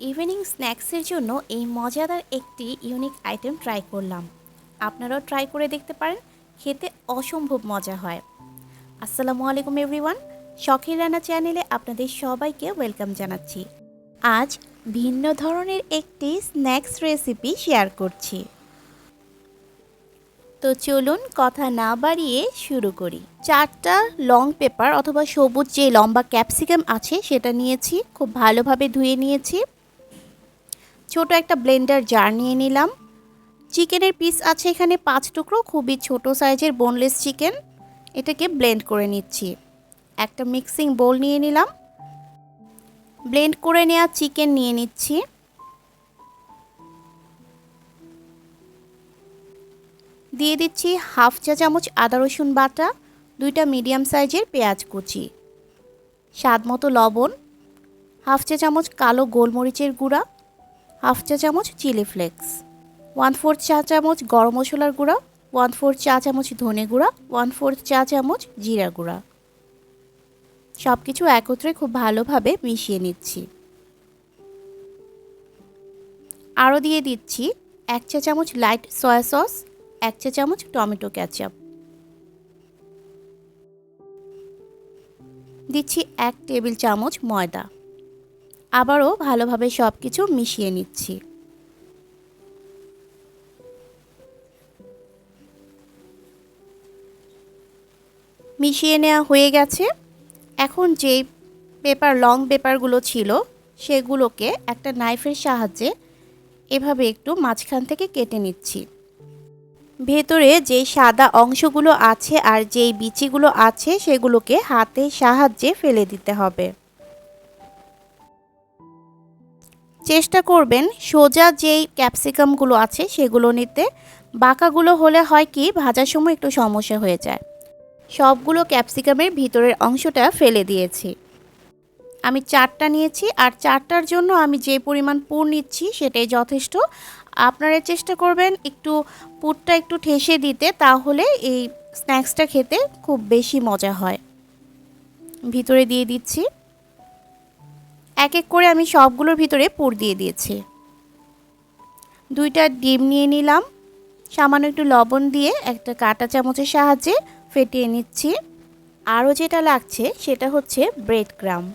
Evening স্ন্যাক্সের জন্য এই মজাদার একটি ইউনিক আইটেম ট্রাই করলাম। আপনারাও ট্রাই করে দেখতে পারেন, খেতে অসম্ভব মজা হয়। আসসালামু আলাইকুম এভরিওয়ান, শখের রান্না চ্যানেলে আপনাদের সবাইকে ওয়েলকাম জানাচ্ছি। আজ ভিন্ন ধরনের একটি স্ন্যাক্স রেসিপি শেয়ার করছি। তো চলুন কথা না বাড়িয়ে শুরু করি। 4টা লং পেপার অথবা সবুজ যে লম্বা ক্যাপসিকাম আছে সেটা নিয়েছি, খুব ভালোভাবে ধুয়ে নিয়েছি। ছোট একটা ব্লেন্ডার জার নিয়ে নিলাম। চিকেনের পিস আছে এখানে 5 টুকরো, খুবই ছোট সাইজের বোনলেস চিকেন। এটাকে ব্লেন্ড করে নিচ্ছি। একটা মিক্সিং বোল নিয়ে নিলাম। ব্লেন্ড করে নেওয়া চিকেন নিয়ে নিচ্ছি। দিয়ে দিচ্ছি হাফ চা চামচ আদা রসুন বাটা, 2টা মিডিয়াম সাইজের পেঁয়াজ কুচি, স্বাদ মতো লবণ, হাফ চা চামচ কালো গোলমরিচের গুঁড়া, হাফ চা চামচ চিলি ফ্লেক্স, 1/4 চা চামচ গরম মশলার গুঁড়া, 1/4 চা চামচ ধনে গুঁড়া, 1/4 চা চামচ জিরা গুঁড়া। সব কিছু একত্রে খুব ভালোভাবে মিশিয়ে নিচ্ছি। আরও দিয়ে দিচ্ছি 1 চা চামচ লাইট সয়া সস, 1 চা চামচ টমেটো কেচাপ, দিচ্ছি 1 টেবিল চামচ ময়দা। আবারও ভালোভাবে সব কিছু মিশিয়ে নিচ্ছি। মিশিয়ে নেওয়া হয়ে গেছে। এখন যে লং পেপারগুলো ছিল সেগুলোকে একটা নাইফের সাহায্যে এভাবে একটু মাঝখান থেকে কেটে নিচ্ছি। ভেতরে যে সাদা অংশগুলো আছে আর যেই বিচিগুলো আছে সেগুলোকে হাতের সাহায্যে ফেলে দিতে হবে। চেষ্টা করবেন সোজা যেই ক্যাপসিকামগুলো আছে সেগুলো নিতে। বাঁকাগুলো হলে হয় কি, ভাজার সময় একটু সমস্যা হয়ে যায়। সবগুলো ক্যাপসিকামের ভিতরের অংশটা ফেলে দিয়েছি। আমি 4টা নিয়েছি, আর 4টার জন্য আমি যে পরিমাণ পুর নিচ্ছি সেটাই যথেষ্ট। আপনারা চেষ্টা করবেন একটু পুরটা একটু ঠেসে দিতে, তাহলে এই স্ন্যাক্সটা খেতে খুব বেশি মজা হয়। ভিতরে দিয়ে দিচ্ছি। এক এক করে আমি সবগুলোর ভিতরে পুর দিয়ে দিয়েছি। 2টা ডিম নিয়ে নিলাম। সামান্য একটু লবণ দিয়ে একটা কাঁটা চামচের সাহায্যে ফেটিয়ে নিচ্ছি। আরও যেটা লাগছে সেটা হচ্ছে ব্রেড ক্রাম্ব।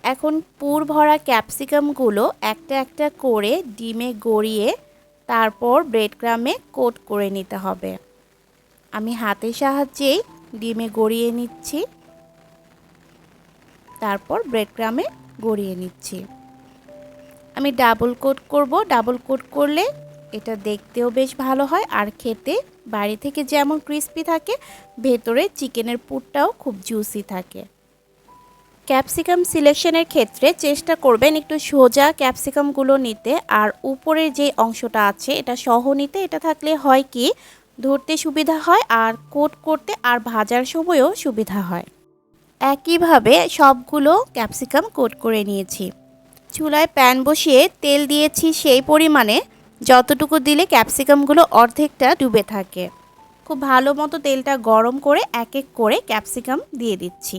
এখন পুর ভরা ক্যাপসিকামগুলো একটা একটা করে ডিমে গড়িয়ে তারপর ব্রেড ক্রাম্বে কোট করে নিতে হবে। আমি হাতের সাহায্যেই ডিমে গড়িয়ে নিচ্ছি, তারপর ব্রেড ক্রাম্বে গড়িয়ে নিচ্ছি। আমি ডাবল কোট করব। ডাবল কোট করলে এটা দেখতেও বেশ ভালো হয়, আর খেতে বাইরে থেকে যেমন ক্রিস্পি থাকে, ভেতরে চিকেনের পুরটাও খুব জুসি থাকে। ক্যাপসিকাম সিলেকশনের ক্ষেত্রে চেষ্টা করবেন একটু সোজা ক্যাপসিকামগুলো নিতে, আর উপরের যে অংশটা আছে এটা সহ নিতে। এটা থাকলে হয় কি, ধরতে সুবিধা হয়, আর কোট করতে আর ভাজার সময়ও সুবিধা হয়। একইভাবে সবগুলো ক্যাপসিকাম কোট করে নিয়েছি। চুলায় প্যান বসিয়ে তেল দিয়েছি সেই পরিমাণে যতটুকু দিলে ক্যাপসিকামগুলো অর্ধেকটা ডুবে থাকে। খুব ভালো মতো তেলটা গরম করে এক এক করে ক্যাপসিকাম দিয়ে দিচ্ছি।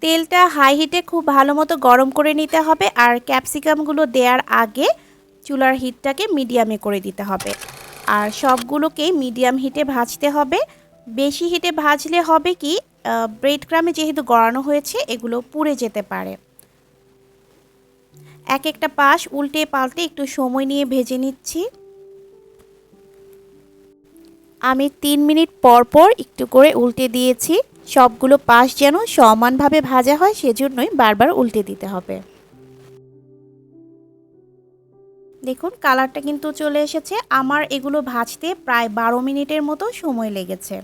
তেলটা হাই হিটে খুব ভালো মতো গরম করে নিতে হবে, আর ক্যাপসিকামগুলো দেওয়ার আগে চুলার হিটটাকে মিডিয়ামে করে দিতে হবে। আর সবগুলোকেই মিডিয়াম হিটে ভাজতে হবে। বেশি হিটে ভাজলে হবে কি, ব্রেড ক্রামে যেহেতু গড়ানো হয়েছে এগুলো পুড়ে যেতে পারে। এক একটা পাশ উল্টে পাল্টে একটু সময় নিয়ে ভেজে নিচ্ছি। আমি 3 মিনিট পর পর একটু করে উল্টে দিয়েছি। সবগুলো পাশ যেন সমানভাবে ভাজা হয় সেজন্যই বারবার উল্টে দিতে হবে। দেখুন কালারটা কিন্তু চলে এসেছে। আমার এগুলো ভাজতে প্রায় 12 মিনিটের মতো সময় লেগেছে।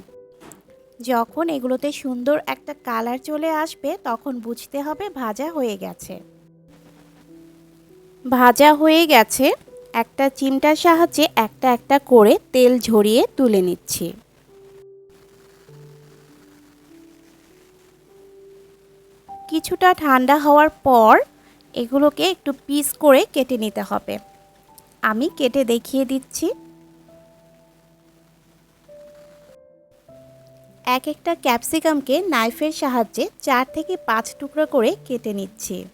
যখন এগুলোতে সুন্দর একটা কালার চলে আসবে তখন বুঝতে হবে ভাজা হয়ে গেছে। ভাজা হয়ে গেছে। একটা চিমটার সাহায্যে একটা একটা করে তেল ঝরিয়ে তুলে নিচ্ছি। কিছুটা ঠান্ডা হওয়ার পর এগুলোকে একটু পিস করে কেটে নিতে হবে। আমি কেটে দেখিয়ে দিচ্ছি। এক একটা ক্যাপসিকামকে নাইফের সাহায্যে 4 থেকে 5 টুকরা করে কেটে নিচ্ছি।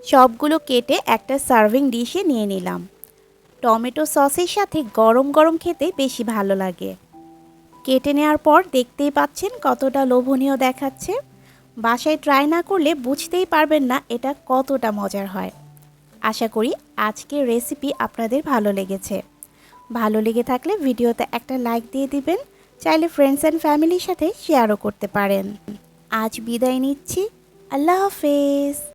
সবগুলো কেটে একটা সার্ভিং ডিশে নিয়ে নিলাম। টমেটো সসের সাথে গরম গরম খেতে বেশি ভালো লাগে। কেটে নেওয়ার পর দেখতেই পাচ্ছেন কতটা লোভনীয় দেখাচ্ছে। বাসায় ট্রাই না করলে বুঝতেই পারবেন না এটা কতটা মজার হয়। আশা করি আজকের রেসিপি আপনাদের ভালো লেগেছে। ভালো লেগে থাকলে ভিডিওতে একটা লাইক দিয়ে দিবেন। চাইলে ফ্রেন্ডস অ্যান্ড ফ্যামিলির সাথে শেয়ারও করতে পারেন। আজ বিদায় নিচ্ছি। আল্লাহ হাফেজ।